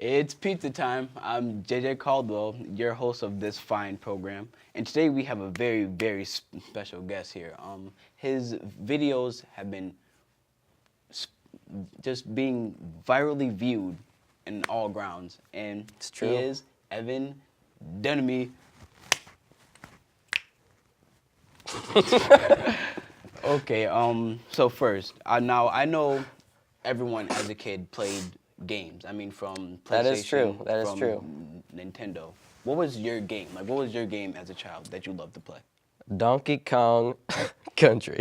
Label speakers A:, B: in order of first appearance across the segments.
A: It's pizza time. I'm JJ Caldwell, your host of this fine program, and today we have a very, very special guest here. His videos have been just being virally viewed in all grounds, and
B: It's true.
A: he is Evan Denemy. Okay. So first, now I know everyone as a kid played games. I mean, from PlayStation.
B: That is true. That is
A: from
B: true.
A: Nintendo. What was your game? Like, what was your game as a child that you loved to play?
B: Donkey Kong Country.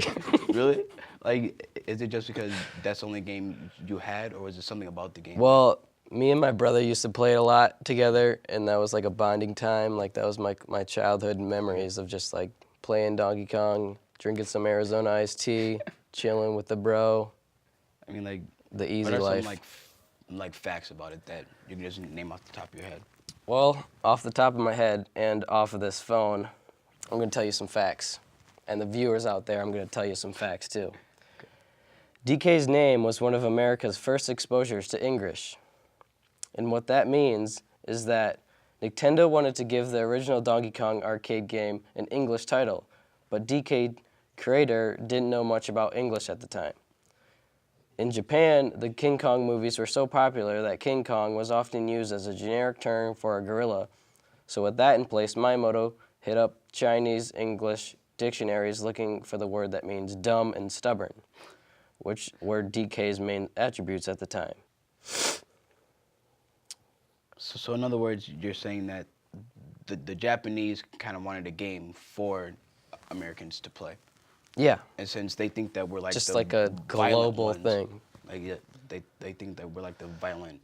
A: Really? Like, is it just because that's the only game you had, or was it something about the game?
B: Well, me and my brother used to play it a lot together, and that was like a bonding time. Like that was my childhood memories of just like playing Donkey Kong, drinking some Arizona iced tea, chilling with the bro.
A: I mean, like,
B: The easy
A: what are
B: life.
A: some like facts about it that you can just name off the top of your head?
B: Well, off the top of my head and off of this phone, I'm going to tell you some facts. And the viewers out there, I'm going to tell you some facts too. DK's name was one of America's first exposures to English. And what that means is that Nintendo wanted to give the original Donkey Kong arcade game an English title, but DK creator didn't know much about English at the time. In Japan, the King Kong movies were so popular that King Kong was often used as a generic term for a gorilla. So with that in place, Miyamoto hit up Chinese English dictionaries looking for the word that means dumb and stubborn, which were DK's main attributes at the time.
A: So in other words, you're saying that the Japanese kind of wanted a game for Americans to play.
B: Yeah,
A: And since they think that we're like
B: just
A: the
B: like a
A: violent
B: global
A: ones,
B: thing.
A: like yeah, they think that we're like the violent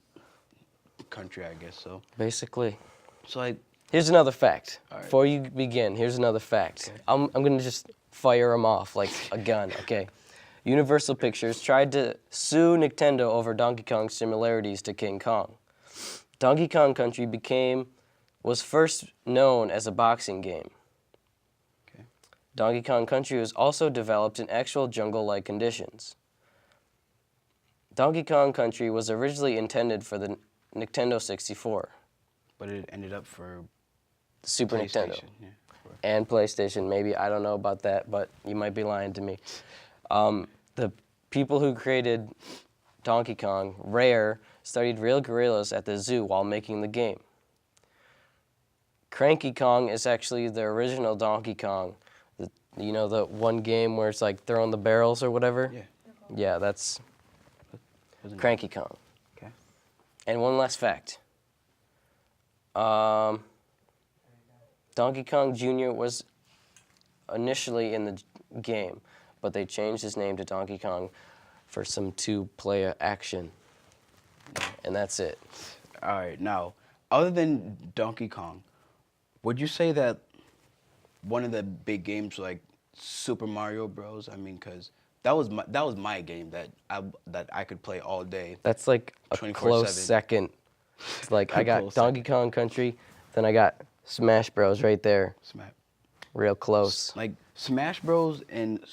A: country, I guess.
B: Basically.
A: So like,
B: Here's another fact.
A: All right.
B: Before you begin, here's another fact.
A: Okay.
B: I'm going to just fire them off like a gun, okay? Universal Pictures tried to sue Nintendo over Donkey Kong's similarities to King Kong. Donkey Kong Country was first known as a boxing game.
A: okay,
B: Donkey Kong Country was also developed in actual jungle-like conditions. Donkey Kong Country was originally intended for the Nintendo 64,
A: but it ended up for
B: the Super Nintendo.
A: PlayStation. Yeah,
B: And PlayStation, maybe. I don't know about that, but you might be lying to me. The people who created Donkey Kong, Rare, studied real gorillas at the zoo while making the game. Cranky Kong is actually the original Donkey Kong. You know the one game where it's like throwing the barrels or whatever?
A: yeah.
B: Yeah, that's
A: Wasn't it?
B: Cranky Kong.
A: Okay.
B: And one last fact. Donkey Kong Jr. was initially in the game, but they changed his name to Donkey Kong for some two-player action. And that's it.
A: All right. Now, other than Donkey Kong, would you say that one of the big games like Super Mario Bros? I mean, because that was my game that I could play all day.
B: That's like a
A: 24/7.
B: close second. It's like I got
A: Close
B: Donkey Kong Country, then I got Smash Bros. Right there,
A: Smash.
B: real close.
A: Like Smash Bros and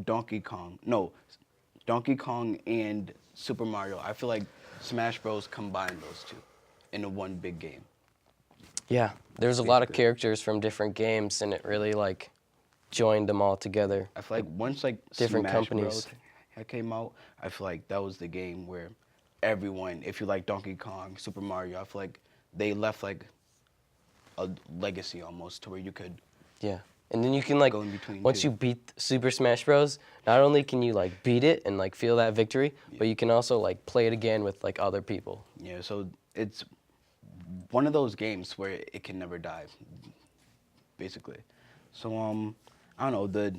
A: Donkey Kong. No, Donkey Kong and Super Mario. I feel like Smash Bros combined those two into one big game.
B: Yeah, there's a lot of
A: Basically.
B: characters from different games, and it really like joined them all together.
A: I feel like once like
B: different
A: Smash
B: companies.
A: Bros came out, I feel like that was the game where everyone, if you like Donkey Kong, Super Mario, I feel like they left like a legacy almost to where you could
B: Yeah. And then you can like,
A: go in between
B: once
A: too.
B: you beat Super Smash Bros, not only can you like beat it and like feel that victory, but you can also like play it again with like other people.
A: Yeah, so it's one of those games where it can never die, basically. So I don't know, the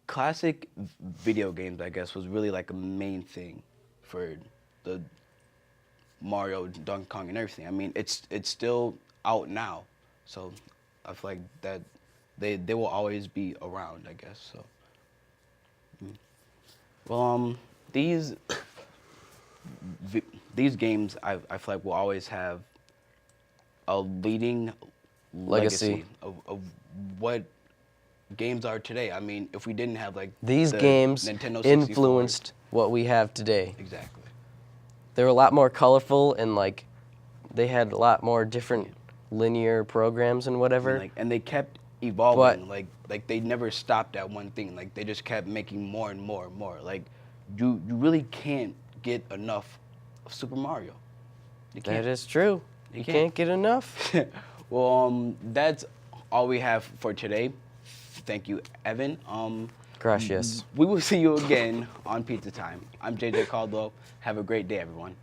A: classic video games, I guess, was really like a main thing for the Mario, Donkey Kong, and everything. I mean, it's still out now, so I feel like that they will always be around, I guess. So, well, these games I feel like will always have a leading legacy of what games are today. I mean, if we didn't have like
B: These
A: the
B: games
A: Nintendo 64,
B: influenced what we have today.
A: exactly.
B: They're a lot more colorful and like they had a lot more different linear programs and whatever.
A: And they kept evolving.
B: But-
A: Like they never stopped at one thing. Like they just kept making more and more and more. Like you really can't get enough of Super Mario. You
B: That
A: can't.
B: is true. You
A: can't.
B: can't get enough.
A: Well, that's all we have for today. Thank you, Evan.
B: Gracias.
A: We will see you again on Pizza Time. I'm JJ Caldwell. Have a great day, everyone.